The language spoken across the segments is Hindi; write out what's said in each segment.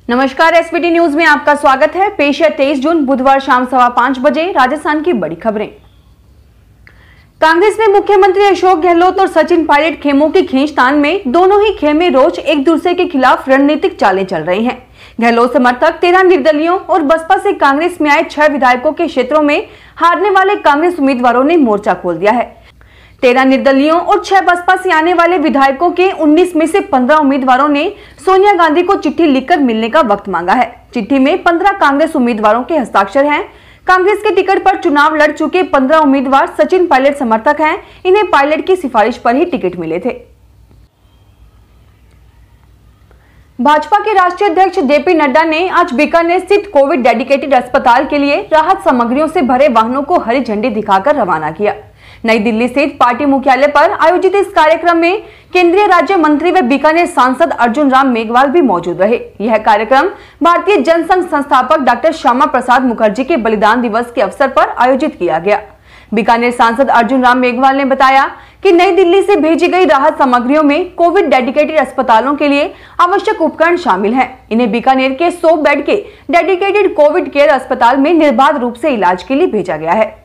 नमस्कार, एसबीटी न्यूज में आपका स्वागत है। पेश है 23 जून बुधवार शाम 5:15 बजे राजस्थान की बड़ी खबरें। कांग्रेस में मुख्यमंत्री अशोक गहलोत और सचिन पायलट खेमों की खींचतान में दोनों ही खेमे रोज एक दूसरे के खिलाफ रणनीतिक चालें चल रही हैं। गहलोत समर्थक 13 निर्दलियों और बसपा से कांग्रेस में आए 6 विधायकों के क्षेत्रों में हारने वाले कांग्रेस उम्मीदवारों ने मोर्चा खोल दिया है। 13 निर्दलियों और 6 बसपा से आने वाले विधायकों के 19 में से 15 उम्मीदवारों ने सोनिया गांधी को चिट्ठी लिखकर मिलने का वक्त मांगा है। चिट्ठी में 15 कांग्रेस उम्मीदवारों के हस्ताक्षर हैं। कांग्रेस के टिकट पर चुनाव लड़ चुके 15 उम्मीदवार सचिन पायलट समर्थक हैं। इन्हें पायलट की सिफारिश पर ही टिकट मिले थे। भाजपा के राष्ट्रीय अध्यक्ष जेपी नड्डा ने आज बीकानेर स्थित कोविड डेडिकेटेड अस्पताल के लिए राहत सामग्रियों से भरे वाहनों को हरी झंडी दिखाकर रवाना किया। नई दिल्ली स्थित पार्टी मुख्यालय पर आयोजित इस कार्यक्रम में केंद्रीय राज्य मंत्री व बीकानेर सांसद अर्जुन राम मेघवाल भी मौजूद रहे। यह कार्यक्रम भारतीय जनसंघ संस्थापक डॉक्टर श्यामा प्रसाद मुखर्जी के बलिदान दिवस के अवसर पर आयोजित किया गया। बीकानेर सांसद अर्जुन राम मेघवाल ने बताया कि नई दिल्ली से भेजी गई राहत सामग्रियों में कोविड डेडिकेटेड अस्पतालों के लिए आवश्यक उपकरण शामिल हैं। इन्हें बीकानेर के 100 बेड के डेडिकेटेड कोविड केयर अस्पताल में निर्बाध रूप से इलाज के लिए भेजा गया है।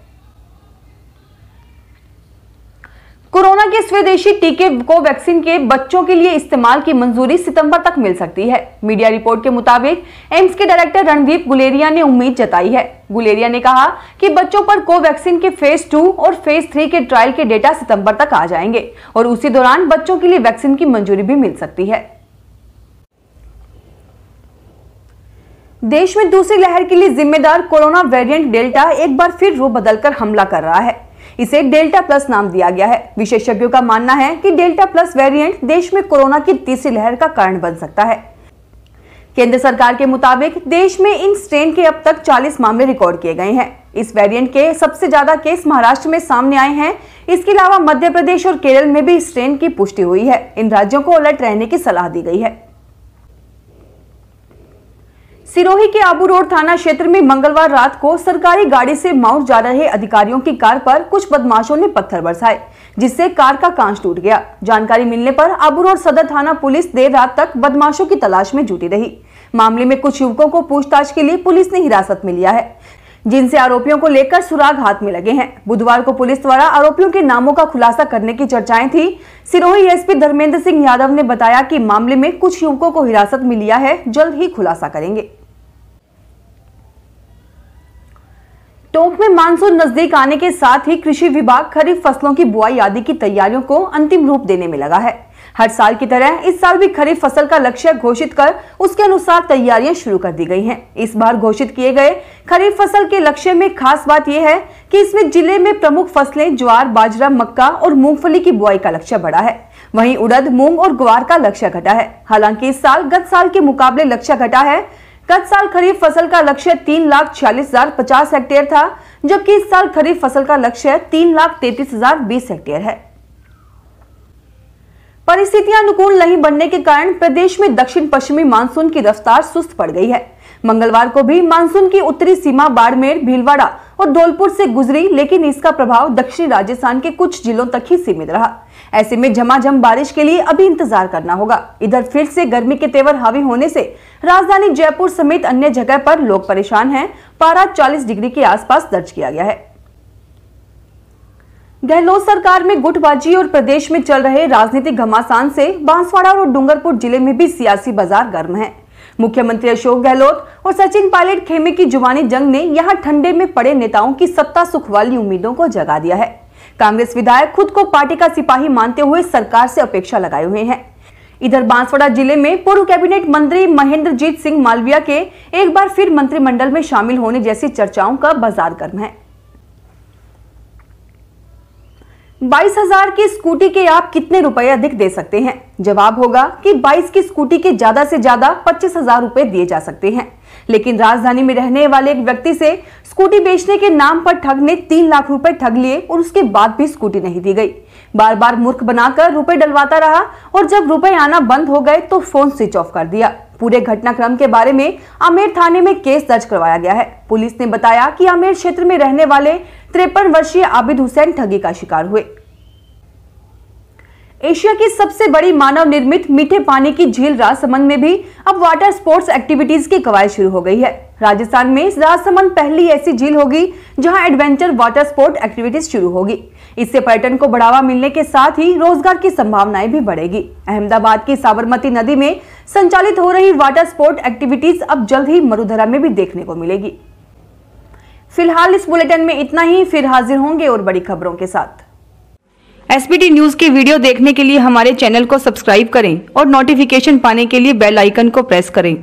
कोरोना के स्वदेशी टीके कोवैक्सीन के बच्चों के लिए इस्तेमाल की मंजूरी सितंबर तक मिल सकती है। मीडिया रिपोर्ट के मुताबिक एम्स के डायरेक्टर रणदीप गुलेरिया ने उम्मीद जताई है। गुलेरिया ने कहा कि बच्चों पर कोवैक्सीन के फेज 2 और फेज 3 के ट्रायल के डेटा सितंबर तक आ जाएंगे और उसी दौरान बच्चों के लिए वैक्सीन की मंजूरी भी मिल सकती है। देश में दूसरी लहर के लिए जिम्मेदार कोरोना वेरिएंट डेल्टा एक बार फिर रूप बदलकर हमला कर रहा है। इसे डेल्टा प्लस नाम दिया गया है। विशेषज्ञों का मानना है कि डेल्टा प्लस वेरिएंट देश में कोरोना की तीसरी लहर का कारण बन सकता है। केंद्र सरकार के मुताबिक देश में इन स्ट्रेन के अब तक 40 मामले रिकॉर्ड किए गए हैं। इस वेरिएंट के सबसे ज्यादा केस महाराष्ट्र में सामने आए हैं। इसके अलावा मध्य प्रदेश और केरल में भी इस स्ट्रेन की पुष्टि हुई है। इन राज्यों को अलर्ट रहने की सलाह दी गई है। सिरोही के आबू रोड थाना क्षेत्र में मंगलवार रात को सरकारी गाड़ी से माउंट जा रहे अधिकारियों की कार पर कुछ बदमाशों ने पत्थर बरसाए, जिससे कार का कांच टूट गया। जानकारी मिलने पर आबू रोड सदर थाना पुलिस देर रात तक बदमाशों की तलाश में जुटी रही। मामले में कुछ युवकों को पूछताछ के लिए पुलिस ने हिरासत में लिया है, जिनसे आरोपियों को लेकर सुराग हाथ में लगे हैं। बुधवार को पुलिस द्वारा आरोपियों के नामों का खुलासा करने की चर्चाएं थी। सिरोही एसपी धर्मेंद्र सिंह यादव ने बताया कि मामले में कुछ युवकों को हिरासत में लिया है, जल्द ही खुलासा करेंगे। टोंक में मानसून नजदीक आने के साथ ही कृषि विभाग खरीफ फसलों की बुआई आदि की तैयारियों को अंतिम रूप देने में लगा है। हर साल की तरह इस साल भी खरीफ फसल का लक्ष्य घोषित कर उसके अनुसार तैयारियां शुरू कर दी गई हैं। इस बार घोषित किए गए खरीफ फसल के लक्ष्य में खास बात यह है कि इसमें जिले में प्रमुख फसलें ज्वार, बाजरा, मक्का और मूंगफली की बुआई का लक्ष्य बढ़ा है। वहीं उड़द, मूंग और ग्वार का लक्ष्य घटा है। हालांकि इस साल गत साल के मुकाबले लक्ष्य घटा है। गत साल खरीफ फसल का लक्ष्य 3,46,050 हेक्टेयर था, जबकि इस साल खरीफ फसल का लक्ष्य 3,33,020 हेक्टेयर है। परिस्थितियां अनुकूल नहीं बनने के कारण प्रदेश में दक्षिण पश्चिमी मानसून की रफ्तार सुस्त पड़ गई है। मंगलवार को भी मानसून की उत्तरी सीमा बाड़मेर, भीलवाड़ा और धौलपुर से गुजरी, लेकिन इसका प्रभाव दक्षिणी राजस्थान के कुछ जिलों तक ही सीमित रहा। ऐसे में झमाझम बारिश के लिए अभी इंतजार करना होगा। इधर फिर से गर्मी के तेवर हावी होने से राजधानी जयपुर समेत अन्य जगह पर लोग परेशान हैं। पारा 40 डिग्री के आसपास दर्ज किया गया है। गहलोत सरकार में गुटबाजी और प्रदेश में चल रहे राजनीतिक घमासान से बांसवाड़ा और डूंगरपुर जिले में भी सियासी बाजार गर्म है। मुख्यमंत्री अशोक गहलोत और सचिन पायलट खेमे की जुबानी जंग ने यहां ठंडे में पड़े नेताओं की सत्ता सुख वाली उम्मीदों को जगा दिया है। कांग्रेस विधायक खुद को पार्टी का सिपाही मानते हुए सरकार से अपेक्षा लगाए हुए हैं। इधर बांसवाड़ा जिले में पूर्व कैबिनेट मंत्री महेंद्रजीत सिंह मालविया के एक बार फिर मंत्रिमंडल में शामिल होने जैसी चर्चाओं का बाजार गर्म है। 22,000 की स्कूटी के आप कितने रुपए अधिक दे सकते हैं? जवाब होगा कि 22 की स्कूटी के ज्यादा से ज्यादा 25,000 रुपए दिए जा सकते हैं। लेकिन राजधानी में रहने वाले एक व्यक्ति से स्कूटी बेचने के नाम पर ठग ने 3 लाख रुपए ठग लिए और उसके बाद भी स्कूटी नहीं दी गई। बार बार मूर्ख बनाकर रुपए डलवाता रहा और जब रुपए आना बंद हो गए तो फोन स्विच ऑफ कर दिया। पूरे घटनाक्रम के बारे में आमेर थाने में केस दर्ज करवाया गया है। पुलिस ने बताया कि आमेर क्षेत्र में रहने वाले 53 वर्षीय आबिद हुसैन ठगी का शिकार हुए। एशिया की सबसे बड़ी मानव निर्मित मीठे पानी की झील राजसमंद में भी अब वाटर स्पोर्ट्स एक्टिविटीज की कवायद शुरू हो गई है। राजस्थान में राजसमंद पहली ऐसी झील होगी जहां एडवेंचर वाटर स्पोर्ट एक्टिविटीज शुरू होगी। इससे पर्यटन को बढ़ावा मिलने के साथ ही रोजगार की संभावनाएं भी बढ़ेगी। अहमदाबाद की साबरमती नदी में संचालित हो रही वाटर स्पोर्ट एक्टिविटीज अब जल्द ही मरुधरा में भी देखने को मिलेगी। फिलहाल इस बुलेटिन में इतना ही, फिर हाजिर होंगे और बड़ी खबरों के साथ। एसबीटी न्यूज के वीडियो देखने के लिए हमारे चैनल को सब्सक्राइब करें और नोटिफिकेशन पाने के लिए बेल आइकन को प्रेस करें।